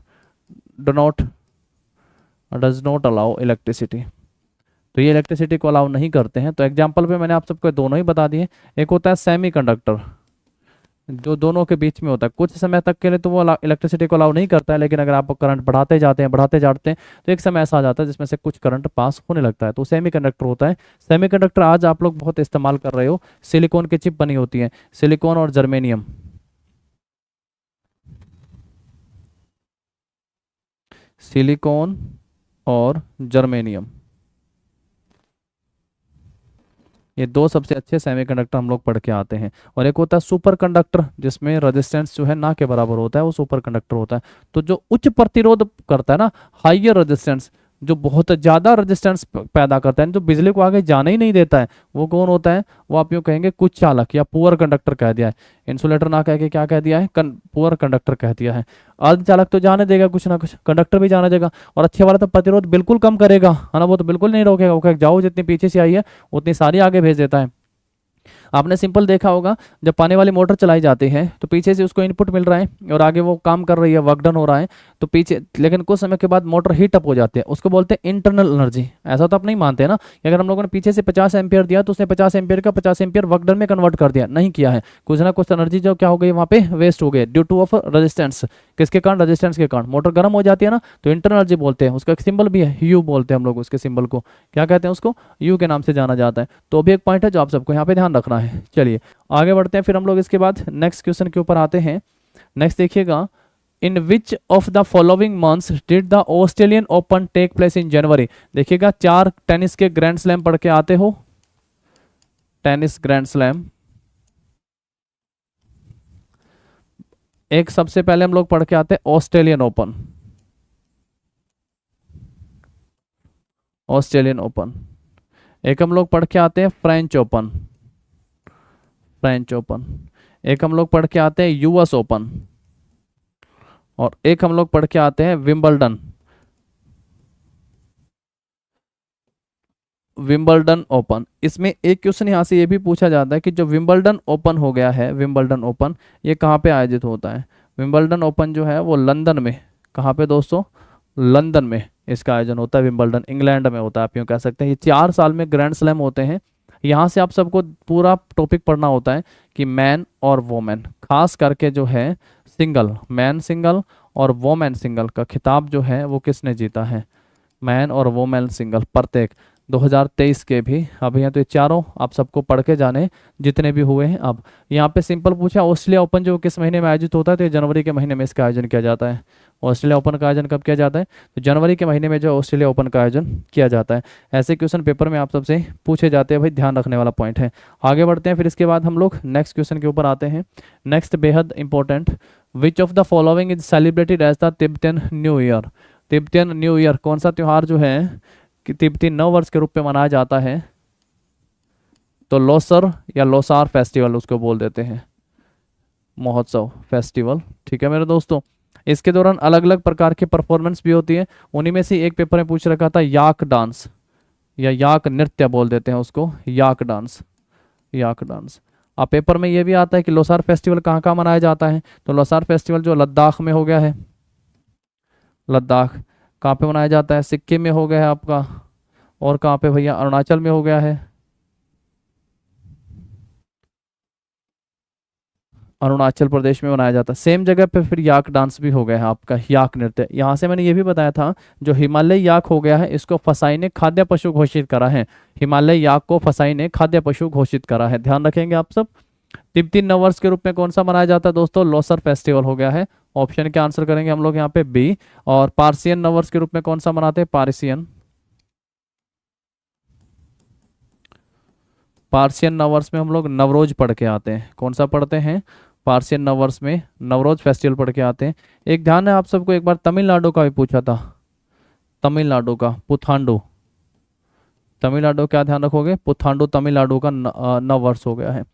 does not allow electricity, तो ये इलेक्ट्रिसिटी को अलाउ नहीं करते हैं। तो एग्जांपल पे मैंने आप सबको दोनों ही बता दिए। एक होता है सेमी कंडक्टर, जो दोनों के बीच में होता है, कुछ समय तक के लिए तो वो इलेक्ट्रिसिटी को अलाउ नहीं करता है, लेकिन अगर आप करंट बढ़ाते जाते हैं तो एक समय ऐसा आ जाता है जिसमें से कुछ करंट पास होने लगता है, तो सेमी कंडक्टर होता है। सेमी कंडक्टर आज आप लोग बहुत इस्तेमाल कर रहे हो, सिलिकॉन की चिप बनी होती है, सिलिकॉन और जर्मेनियम, सिलिकॉन और जर्मेनियम, ये दो सबसे अच्छे सेमीकंडक्टर हम लोग पढ़ के आते हैं। और एक होता है सुपर कंडक्टर, जिसमें रेजिस्टेंस जो है ना के बराबर होता है, वो सुपर कंडक्टर होता है। तो जो उच्च प्रतिरोध करता है ना, हाइयर रेजिस्टेंस, जो बहुत ज़्यादा रेजिस्टेंस पैदा करता है, जो बिजली को आगे जाने ही नहीं देता है, वो कौन होता है? वो आप यूँ कहेंगे कुछ चालक या पुअर कंडक्टर कह दिया है। इंसुलेटर ना कह के क्या कह दिया है? पुअर कंडक्टर कह दिया है। अर्धचालक तो जाने देगा कुछ ना कुछ, कंडक्टर भी जाने देगा। और अच्छे वाला तो प्रतिरोध बिल्कुल कम करेगा, है ना, वो तो बिल्कुल नहीं रोकेगा, वो कहेगा जाओ, जितनी पीछे से आई है उतनी सारी आगे भेज देता है। आपने सिंपल देखा होगा, जब पानी वाली मोटर चलाई जाती है तो पीछे से उसको इनपुट मिल रहा है और आगे वो काम कर रही है, वर्क डन हो रहा है, तो पीछे, लेकिन कुछ समय के बाद मोटर हीट अप हो जाती है, उसको बोलते हैं इंटरनल एनर्जी। ऐसा तो आप नहीं मानते ना कि अगर हम लोगों ने पीछे से 50 एम्पियर दिया तो उसने 50 एम्पियर का 50 एम्पियर वर्क डन में कन्वर्ट कर दिया? नहीं किया है। कुछ ना कुछ एनर्जी जो क्या हो गई वहाँ पे वेस्ट हो गई ड्यू टू ऑफ रेजिस्टेंस। किसके कारण? रेजिस्टेंस के कारण। मोटर गर्म हो जाती है ना, तो इंटरनल एनर्जी बोलते हैं। उसका एक सिंबल भी है, यू बोलते हैं हम लोग उसके सिंबल को। क्या कहते हैं उसको? यू के नाम से जाना जाता है। तो भी एक पॉइंट है जो आप सबको यहाँ पे ध्यान रखना है। चलिए आगे बढ़ते हैं, फिर हम लोग इसके बाद नेक्स्ट क्वेश्चन के ऊपर आते हैं। नेक्स्ट देखिएगा, in which of the following months did the Australian Open take place in January? देखिएगा, 4 टेनिस के ग्रैंड स्लैम पढ़ के आते हो, टेनिस ग्रैंड स्लैम। एक सबसे पहले हम लोग पढ़ के आते हैं ऑस्ट्रेलियन ओपन, ऑस्ट्रेलियन ओपन। एक हम लोग पढ़ के आते हैं फ्रेंच ओपन, फ्रेंच ओपन। एक हम लोग पढ़ के आते हैं यूएस ओपन, और एक हम लोग पढ़ के आते हैं विंबलडन, विंबलडन ओपन। इसमें एक क्वेश्चन यहाँ से ये भी पूछा जाता है कि जो विंबलडन ओपन हो गया है, विंबलडन ओपन, ये कहाँ पे आयोजित होता है? विंबलडन ओपन जो है वो लंदन में। कहाँ पे दोस्तों? लंदन में इसका आयोजन होता है। विंबलडन इंग्लैंड में होता है, आप यूँ कह सकते हैं। ये 4 साल में ग्रैंड स्लैम होते हैं। यहाँ से आप सबको पूरा टॉपिक पढ़ना होता है कि मैन और वोमेन, खास करके जो है सिंगल, मैन सिंगल और वोमेन सिंगल का खिताब जो है वो किसने जीता है? मैन और वोमेन सिंगल प्रत्येक 2023 के भी। अब यहाँ तो ये चारों आप सबको पढ़ के जाने जितने भी हुए हैं। अब यहाँ पे सिंपल पूछा, ऑस्ट्रेलिया ओपन जो किस महीने में आयोजित होता है? तो ये जनवरी के महीने में इसका आयोजन किया जाता है। ऑस्ट्रेलिया ओपन का आयोजन कब किया जाता है? तो जनवरी के महीने में जो ऑस्ट्रेलिया ओपन का आयोजन किया जाता है। ऐसे क्वेश्चन पेपर में आप सबसे पूछे जाते हैं भाई, ध्यान रखने वाला पॉइंट है। आगे बढ़ते हैं, फिर इसके बाद हम लोग नेक्स्ट क्वेश्चन के ऊपर आते हैं। नेक्स्ट बेहद important, which of the following is celebrated as the Tibetan new year? Tibetan new year कौन सा त्यौहार जो है कि तिब्बती नव वर्ष के रूप में मनाया जाता है? तो लोसर या लोसार फेस्टिवल उसको बोल देते हैं, महोत्सव, फेस्टिवल। ठीक है मेरे दोस्तों। इसके दौरान अलग अलग प्रकार की परफॉर्मेंस भी होती है। उन्हीं में से एक पेपर में पूछ रखा था याक डांस, या याक नृत्य बोल देते हैं उसको, याक डांस, याक डांस। अब पेपर में ये भी आता है कि लोसार फेस्टिवल कहाँ कहाँ मनाया जाता है? तो लोसार फेस्टिवल जो लद्दाख में हो गया है, लद्दाख। कहाँ पे मनाया जाता है? सिक्किम में हो गया है आपका। और कहाँ पे भैया? अरुणाचल में हो गया है, अरुणाचल प्रदेश में मनाया जाता है। सेम जगह पे फिर याक डांस भी हो गया है आपका, याक नृत्य। यहाँ से मैंने ये भी बताया था, जो हिमालय याक हो गया है इसको फसाई ने खाद्य पशु घोषित करा है। हिमालय याक को फसाई ने खाद्य पशु घोषित करा है, ध्यान रखेंगे आप सब। तिब्बती नववर्ष के रूप में कौन सा मनाया जाता है दोस्तों? लोसर फेस्टिवल हो गया है। ऑप्शन के आंसर करेंगे हम लोग यहाँ पे बी। और पार्सियन नववर्ष के रूप में कौन सा मनाते हैं? पार्सियन, पार्सियन नववर्ष में हम लोग नवरोज पढ़ के आते हैं। कौन सा पढ़ते हैं? पार्सियन नववर्ष में नवरोज फेस्टिवल पढ़ के आते हैं। एक ध्यान है आप सबको, एक बार तमिलनाडु का भी पूछा था, तमिलनाडु का पुथांडु, तमिलनाडु क्या ध्यान रखोगे? पुथांडु तमिलनाडु का नववर्ष हो गया है।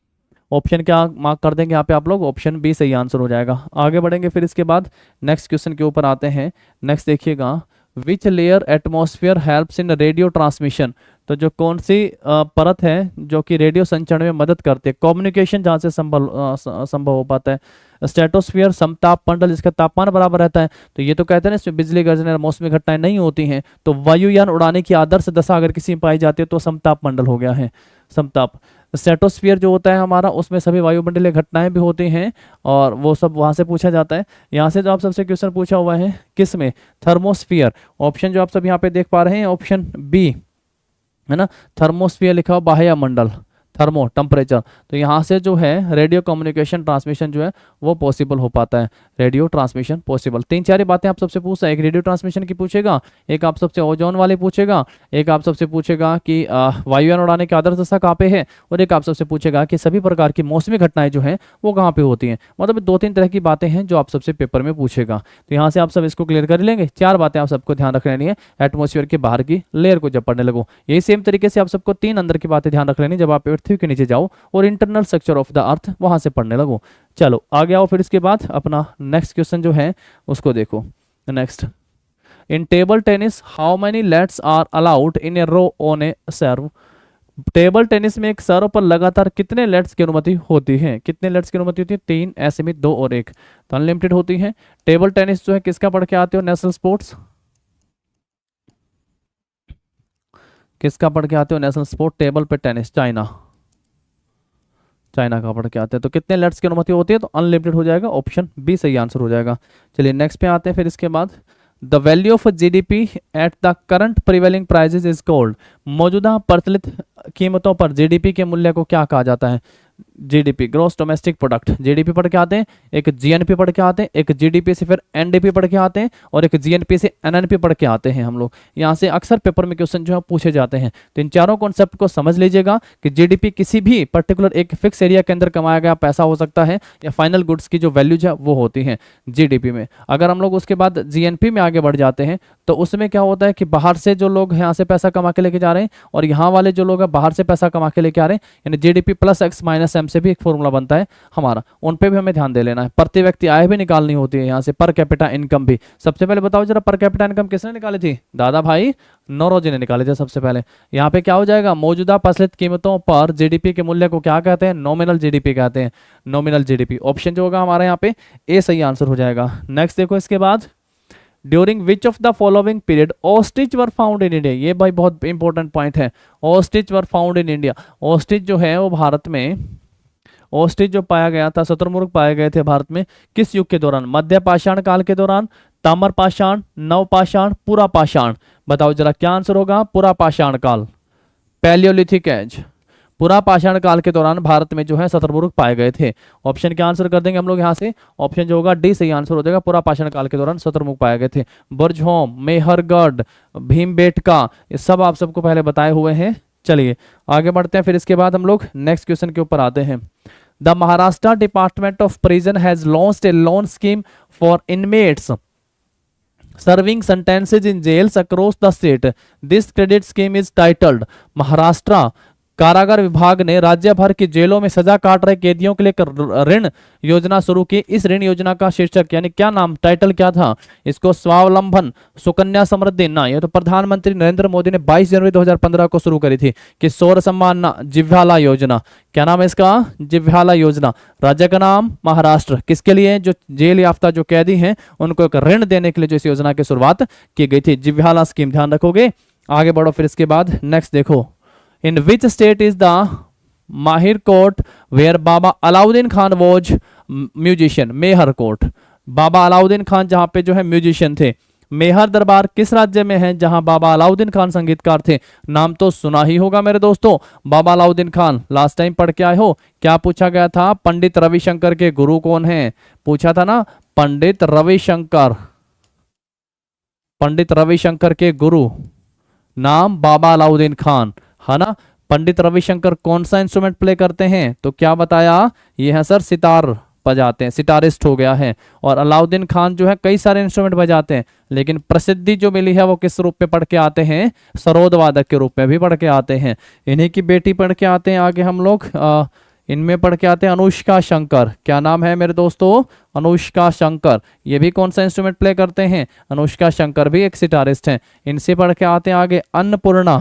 ऑप्शन क्या मार्क कर देंगे यहाँ पे आप लोग? ऑप्शन बी सही आंसर हो जाएगा। आगे बढ़ेंगे, फिर इसके बाद नेक्स्ट क्वेश्चन के ऊपर आते हैं। नेक्स्ट देखिएगा, which layer atmosphere helps in radio transmission? तो जो कौन सी परत है जो कि रेडियो संचरण में मदद करती है, कम्युनिकेशन जहाँ से संभव हो पाता है? स्ट्रेटोस्फियर, समताप मंडल जिसका तापमान बराबर रहता है। तो ये तो कहते हैं ना इसमें बिजली गर्जन मौसमी घटनाएं नहीं होती हैं। तो वायुयान उड़ाने की आदर्श दशा अगर किसी में पाई जाती है तो समताप मंडल हो गया है, समताप। स्ट्रेटोस्फियर जो होता है हमारा, उसमें सभी वायुमंडलीय घटनाएं भी होती हैं और वो सब वहाँ से पूछा जाता है। यहाँ से जो आप सबसे क्वेश्चन पूछा हुआ है किस में? थर्मोस्फियर। ऑप्शन जो आप सब यहाँ पे देख पा रहे हैं ऑप्शन बी है ना, थर्मोस्फियर लिखा हुआ बाह्य मंडल, थर्मो टेम्परेचर। तो यहाँ से जो है रेडियो कम्युनिकेशन ट्रांसमिशन जो है वो पॉसिबल हो पाता है, रेडियो ट्रांसमिशन पॉसिबल। तीन चार बातें आप सबसे पूछा, एक रेडियो ट्रांसमिशन की पूछेगा, एक आप सबसे ओजोन वाले पूछेगा, एक आप सबसे पूछेगा कि वायुयान उड़ाने की आदर्श दशा कहाँ पे है, और एक आप सबसे पूछेगा कि सभी प्रकार की मौसमी घटनाएं जो हैं वो कहाँ पे होती हैं। मतलब दो तीन तरह की बातें हैं जो आप सबसे पेपर में पूछेगा। तो यहाँ से आप सब इसको क्लियर कर लेंगे। चार बातें आप सबको ध्यान रख लेनी है एटमॉस्फेयर के बाहर की लेयर को जब पढ़ने लगो। यही सेम तरीके से आप सबको तीन अंदर की बातें ध्यान रख लेनी जब आप पृथ्वी के नीचे जाओ और internal structure of the earth वहां से पढ़ने लगो। चलो आगे आओ, फिर इसके बाद अपना नेक्स्ट क्वेश्चन जो है उसको देखो। Next, in table tennis how many lets are allowed in a row on a serve. Table tennis में एक सर्व पर लगातार कितने लेट्स की अनुमति होती है, कितने लेट्स की अनुमति होती है, तीन, असीमित, दो और एक, तो अनलिमिटेड होती है। टेबल टेनिस जो है किसका पढ़ के आते हो, नेशनल स्पोर्ट्स, किसका पढ़ के आते हो, नेशनल स्पोर्ट टेबल पे टेनिस, चाइना, चाइना का पढ़ के आते हैं। तो कितने लेट्स की अनुमति होती है, तो अनलिमिटेड हो जाएगा, ऑप्शन बी सही आंसर हो जाएगा। चलिए नेक्स्ट पे आते हैं। फिर इसके बाद the value of GDP at the current prevailing prices is called. मौजूदा प्रचलित कीमतों पर जीडीपी के मूल्य को क्या कहा जाता है, GDP gross domestic product, GDP पढ़ के आते हैं, एक जीएनपी पढ़ के आते हैं, एक जीडीपी से फिर एनडीपी पढ़ के आते हैं, और एक जीएनपी से एनएनपी पढ़ के आते हैं हम लोग। यहाँ से अक्सर पेपर में क्वेश्चन जो है पूछे जाते हैं। तो इन चारों कॉन्सेप्ट को समझ लीजिएगा कि जीडीपी किसी भी पर्टिकुलर एक फिक्स एरिया के अंदर कमाया गया पैसा हो सकता है, या फाइनल गुड्स की जो वैल्यूज है वो होती है जीडीपी में। अगर हम लोग उसके बाद जीएनपी में आगे बढ़ जाते हैं तो उसमें क्या होता है कि बाहर से जो लोग यहाँ से पैसा कमा के लेके जा रहे हैं और यहाँ वाले जो लोग हैं बाहर से पैसा कमा के लेके आ रहे हैं, यानी GDP plus x minus M से भी एक फॉर्मूला बनता है हमारा, उन पे भी हमें ध्यान दे लेना है। प्रति व्यक्ति आय भी निकालनी होती है यहाँ से, पर कैपिटा इनकम भी। सबसे पहले बताओ जरा पर कैपिटा इनकम किसने निकाली थी, दादा भाई नौरोजी ने निकाले थे सबसे पहले। यहाँ पे क्या हो जाएगा, मौजूदा प्रचलित कीमतों पर जीडीपी के मूल्य को क्या कहते हैं, नॉमिनल जीडीपी कहते हैं, नॉमिनल जीडीपी। ऑप्शन जो होगा हमारा यहाँ पे ए सही आंसर हो जाएगा। नेक्स्ट देखो इसके बाद, during which of the following period ostrich were found in India. ये भाई बहुत इंपॉर्टेंट पॉइंट है, ostrich were found in India. Ostrich जो है वो भारत में, ऑस्ट्रिच जो पाया गया था, शुतुरमुर्ग पाए गए थे भारत में किस युग के दौरान, मध्य पाषाण काल के दौरान, ताम्र पाषाण, नव पाषाण, पुरा पाषाण। बताओ जरा क्या आंसर होगा, पुरा पाषाण काल, पैलियोलिथिक एज। पुरा पाषाण काल के दौरान भारत में जो है शुतुरमुर्ग पाए गए थे। ऑप्शन क्या आंसर कर देंगे हम लोग यहाँ से, ऑप्शन जो होगा डी सही आंसर हो जाएगा, पुरा पाषाण काल के दौरान शुतुरमुर्ग पाए गए थे। बुर्जहोम, मेहरगढ़, भीमबेटका, ये सब आप सबको पहले बताए हुए हैं। चलिए आगे बढ़ते हैं। फिर इसके बाद हम लोग नेक्स्ट क्वेश्चन के ऊपर आते हैं। The Maharashtra department of prison has launched A loan scheme for inmates serving sentences in jails across the state. This credit scheme is titled। Maharashtra कारागार विभाग ने राज्य भर की जेलों में सजा काट रहे कैदियों के लिए ऋण योजना शुरू की। इस ऋण योजना का शीर्षक यानी क्या नाम, टाइटल क्या था, इसको स्वावलंबन सुकन्या समृद्धि ना, ये तो प्रधानमंत्री नरेंद्र मोदी ने 22 जनवरी 2015 को शुरू करी थी। किशोर सम्मान ना, जिव्हाला योजना। क्या नाम है इसका, जिव्हाला योजना। राज्य का नाम महाराष्ट्र। किसके लिए, जो जेल याफ्ता जो कैदी हैं उनको एक ऋण देने के लिए जो इस योजना की शुरुआत की गई थी, जिव्हाला स्कीम, ध्यान रखोगे। आगे बढ़ो। फिर इसके बाद नेक्स्ट देखो, in which state is the Mahir Court where Baba Alauddin Khan was musician। Maihar court, Baba Alauddin Khan जहां पे जो है म्यूजिशियन थे। मेहर दरबार किस राज्य में है जहां बाबा अलाउद्दीन खान संगीतकार थे, नाम तो सुना ही होगा मेरे दोस्तों, बाबा अलाउद्दीन खान। लास्ट टाइम पढ़ के आए हो, क्या पूछा गया था, पंडित रविशंकर के गुरु कौन है, पूछा था ना, पंडित रविशंकर, पंडित रविशंकर के गुरु नाम बाबा अलाउद्दीन खान, है ना। पंडित रविशंकर कौन सा इंस्ट्रूमेंट प्ले करते हैं, तो क्या बताया, ये है सर सितार बजाते हैं, सितारिस्ट हो गया है। और अलाउद्दीन खान जो है कई सारे इंस्ट्रूमेंट बजाते हैं, लेकिन प्रसिद्धि जो मिली है वो किस रूप में पढ़ के आते हैं, सरोद वादक के रूप में भी पढ़ के आते हैं। इन्हीं की बेटी पढ़ के आते हैं आगे हम लोग, इनमें पढ़ के आते हैं अनुष्का शंकर। क्या नाम है मेरे दोस्तों, अनुष्का शंकर। ये भी कौन सा इंस्ट्रूमेंट प्ले करते हैं, अनुष्का शंकर भी एक सितारिस्ट हैं। इनसे पढ़ के आते हैं आगे अन्नपूर्णा,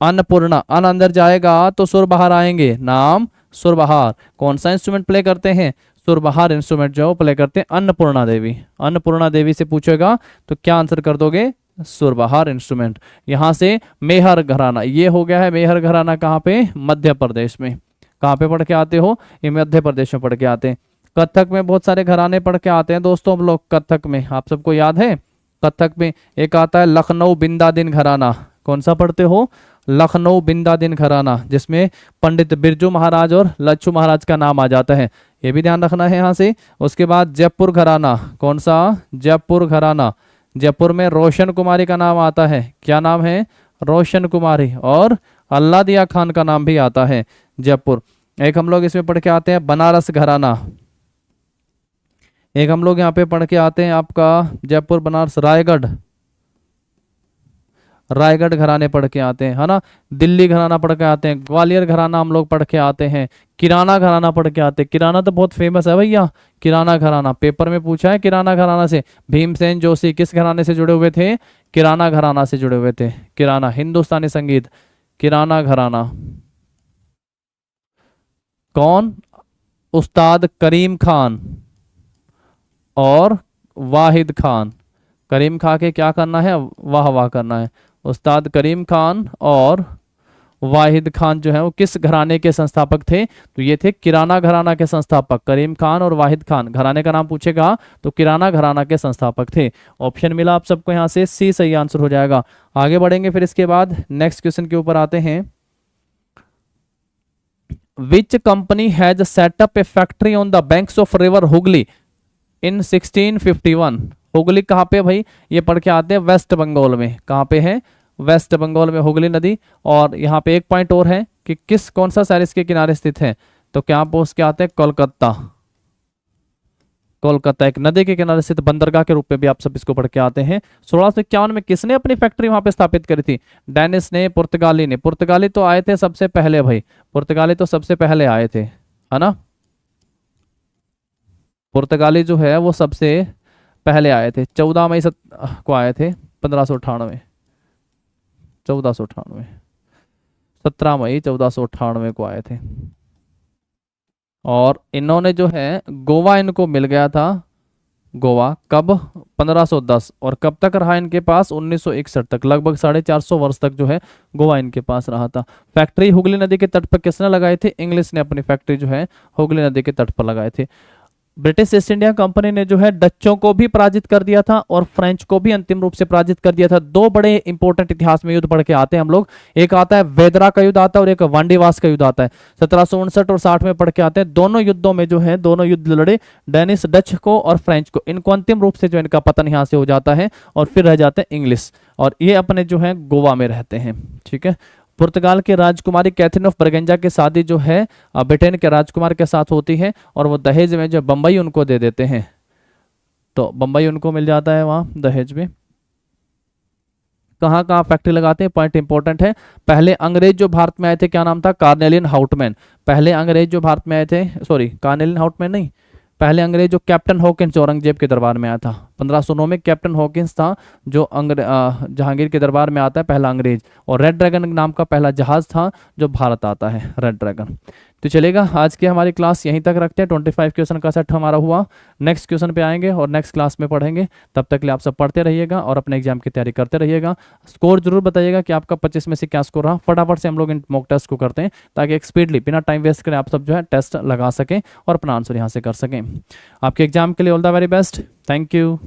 अन्नपूर्णा, अन अंदर जाएगा तो सुर बाहर आएंगे, नाम सुरबहार। कौन सा इंस्ट्रूमेंट प्ले करते हैं, सुरबहार इंस्ट्रूमेंट जो प्ले करते हैं अन्नपूर्णा देवी। अन्नपूर्णा देवी से पूछेगा तो क्या आंसर कर दोगे, सुरबहार इंस्ट्रूमेंट। यहाँ से मेहर घराना, ये हो गया है मेहर घराना, कहाँ पे, मध्य प्रदेश में। कहाँ पे पढ़ के आते हो, ये मध्य प्रदेश में पढ़ के आते हैं। कथक में बहुत सारे घराने पढ़ के आते हैं दोस्तों हम लोग। कथक में आप सबको याद है, कथक में एक आता है लखनऊ बिंदादिन घराना। कौन सा पढ़ते हो, लखनऊ बिंदादिन घराना, जिसमें पंडित बिरजू महाराज और लच्छू महाराज का नाम आ जाता है, ये भी ध्यान रखना है यहाँ से। उसके बाद जयपुर घराना, कौन सा? जयपुर घराना, जयपुर में रोशन कुमारी का नाम आता है, क्या नाम है? रोशन कुमारी। और अल्लादिया खान का नाम भी आता है जयपुर। एक हम लोग इसमें पढ़ के आते हैं बनारस घराना, एक हम लोग यहाँ पे पढ़ के आते हैं आपका जयपुर बनारस रायगढ़, रायगढ़ घराने पढ़ के आते हैं, है ना। दिल्ली घराना पढ़ के आते हैं, ग्वालियर घराना हम लोग पढ़ के आते हैं, किराना घराना पढ़ के आते हैं। किराना तो बहुत फेमस है भैया, किराना घराना पेपर में पूछा है। किराना घराना से भीमसेन जोशी किस घराने से जुड़े हुए थे? किराना घराना से जुड़े हुए थे। किराना हिंदुस्तानी संगीत, किराना घराना। कौन? उस्ताद करीम खान और वाहिद खान। करीम खान के क्या करना है? वाह वाह करना है। उस्ताद करीम खान और वाहिद खान जो है वो किस घराने के संस्थापक थे? तो ये थे किराना घराना के संस्थापक। करीम खान और वाहिद खान, घराने का नाम पूछेगा तो किराना घराना के संस्थापक थे। ऑप्शन मिला आप सबको यहाँ से, सी सही आंसर हो जाएगा। आगे बढ़ेंगे फिर इसके बाद नेक्स्ट क्वेश्चन के ऊपर आते हैं। Which company has set up a factory on the banks of river Hooghly in 1651? Hooghly कहाँ पे भाई? ये पढ़ के आते हैं वेस्ट बंगाल में। कहाँ पे है? वेस्ट बंगाल में हुगली नदी। और यहाँ पे एक पॉइंट और है कि कौन सा शहर इसके किनारे स्थित है? तो क्या पूछ के आते हैं? कोलकाता। कोलकाता एक नदी के किनारे स्थित बंदरगाह के रूप में भी आप सब इसको पढ़ के आते हैं। 1651 में किसने अपनी फैक्ट्री वहां पे स्थापित करी थी? डेनिस ने, पुर्तगाली ने। पुर्तगाली तो आए थे सबसे पहले भाई, पुर्तगाली तो सबसे पहले आए थे, है ना। पुर्तगाली जो है वो सबसे पहले आए थे, 14 मई को आए थे 1598, 1498, 17 मई 1498 को आए थे। और इन्होंने जो है गोवा इनको मिल गया था। गोवा कब? 1510। और कब तक रहा इनके पास? 1961 तक, लगभग 450 वर्ष तक जो है गोवा इनके पास रहा था। फैक्ट्री हुगली नदी के तट पर किसने लगाए थे? इंग्लिश ने अपनी फैक्ट्री जो है हुगली नदी के तट पर लगाए थे। ब्रिटिश ईस्ट इंडिया कंपनी ने जो है डच्चों को भी पराजित कर दिया था और फ्रेंच को भी अंतिम रूप से पराजित कर दिया था। दो बड़े इंपॉर्टेंट इतिहास में युद्ध पढ़ के आते हैं हम लोग। एक आता है वेदरा का युद्ध आता है और एक वांडीवास का युद्ध आता है। 1759 और 60 में पढ़ के आते हैं। दोनों युद्धों में जो है दोनों युद्ध लड़े डेनिस डच को और फ्रेंच को। इनको अंतिम रूप से जो इनका पतन यहाँ से हो जाता है और फिर रह जाते हैं इंग्लिश, और ये अपने जो है गोवा में रहते हैं। ठीक है। पुर्तगाल की राजकुमारी कैथरीन ऑफ बरगंजा की शादी जो है ब्रिटेन के राजकुमार के साथ होती है और वो दहेज में जो बम्बई उनको दे देते हैं, तो बम्बई उनको मिल जाता है वहाँ दहेज में। कहाँ कहाँ फैक्ट्री लगाते हैं? पॉइंट इंपॉर्टेंट है। पहले अंग्रेज जो भारत में आए थे, क्या नाम था? Carnelian Houtman. पहले अंग्रेज जो भारत में आए थे, सॉरी कार्नेलियन हाउटमैन नहीं, पहले अंग्रेज जो कैप्टन हॉकिंस औरंगजेब के दरबार में आया था 1509 में, कैप्टन हॉकिंस था जो जहांगीर के दरबार में आता है, पहला अंग्रेज। और रेड ड्रैगन नाम का पहला जहाज था जो भारत आता है, रेड ड्रैगन। तो चलेगा, आज की हमारी क्लास यहीं तक रखते हैं। 25 क्वेश्चन का सेट हमारा हुआ। नेक्स्ट क्वेश्चन पे आएंगे और नेक्स्ट क्लास में पढ़ेंगे। तब तक के लिए आप सब पढ़ते रहिएगा और अपने एग्जाम की तैयारी करते रहिएगा। स्कोर जरूर बताइएगा कि आपका 25 में से क्या स्कोर रहा। फटाफट से हम लोग इन मॉक टेस्ट को करते हैं ताकि एक स्पीडली बिना टाइम वेस्ट करें आप सब जो है टेस्ट लगा सकें और अपना आंसर यहाँ से कर सकें। आपके एग्जाम के लिए all the very best. Thank you.